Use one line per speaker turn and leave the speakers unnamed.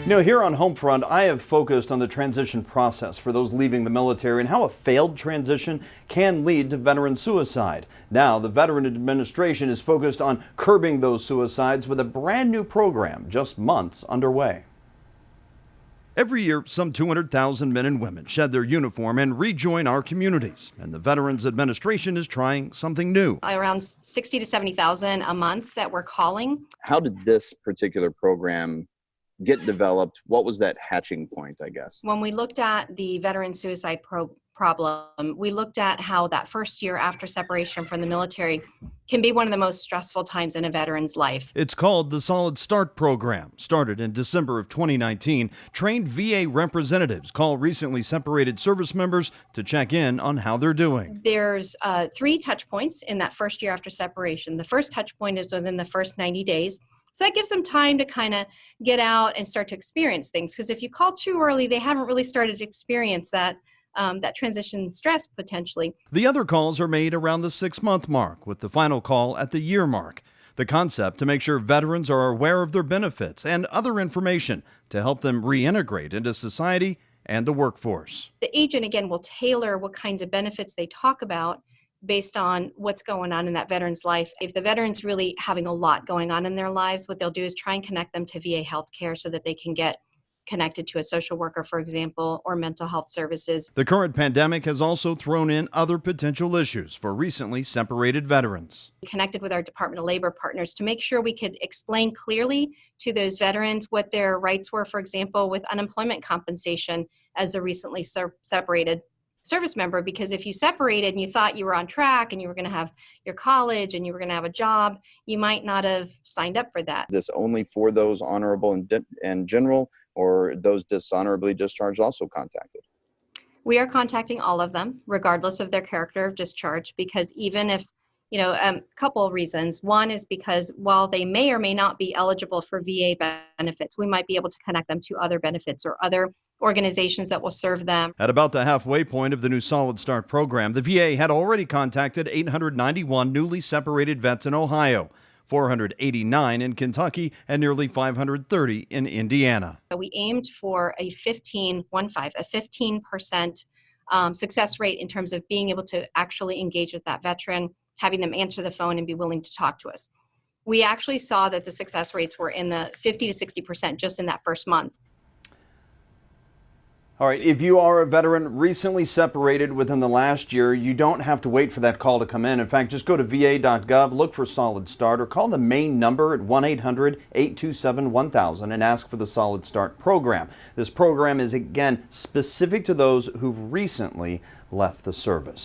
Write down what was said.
Here on Homefront, I have focused on the transition process for those leaving the military and how a failed transition can lead to veteran suicide. Now, the Veteran Administration is focused on curbing those suicides with a brand new program just months underway. Every year, some 200,000 men and women shed their uniform and rejoin our communities. And the Veterans Administration is trying something new.
Around 60 to 70,000 a month that we're calling.
How did this particular program get developed? What was that hatching point, I guess?
When we looked at the veteran suicide problem, we looked at how that first year after separation from the military can be one of the most stressful times in a veteran's life.
It's called the Solid Start program. Started in December of 2019, trained VA representatives call recently separated service members to check in on how they're doing.
There's 3 touch points in that first year after separation. The first touch point is within the first 90 days. So that gives them time to kind of get out and start to experience things. Because if you call too early, they haven't really started to experience that transition stress potentially.
The other calls are made around the 6-month mark, with the final call at the year mark. The concept to make sure veterans are aware of their benefits and other information to help them reintegrate into society and the workforce.
The agent, again, will tailor what kinds of benefits they talk about based on what's going on in that veteran's life. If the veteran's really having a lot going on in their lives, what they'll do is try and connect them to VA healthcare so that they can get connected to a social worker, for example, or mental health services.
The current pandemic has also thrown in other potential issues for recently separated veterans.
We connected with our Department of Labor partners to make sure we could explain clearly to those veterans what their rights were, for example, with unemployment compensation as a recently separated service member, because if you separated and you thought you were on track and you were going to have your college and you were going to have a job, you might not have signed up for that.
Is this only for those honorable and general, or those dishonorably discharged also contacted?
We are contacting all of them, regardless of their character of discharge, because even if, a couple of reasons. One is because while they may or may not be eligible for VA benefits, we might be able to connect them to other benefits or other organizations that will serve them.
At about the halfway point of the new Solid Start program, the VA had already contacted 891 newly separated vets in Ohio, 489 in Kentucky, and nearly 530 in Indiana.
We aimed for a 15% success rate in terms of being able to actually engage with that veteran, having them answer the phone and be willing to talk to us. We actually saw that the success rates were in the 50 to 60% just in that first month.
All right, if you are a veteran recently separated within the last year, you don't have to wait for that call to come in. In fact, just go to va.gov, look for Solid Start, or call the main number at 1-800-827-1000 and ask for the Solid Start program. This program is, again, specific to those who've recently left the service.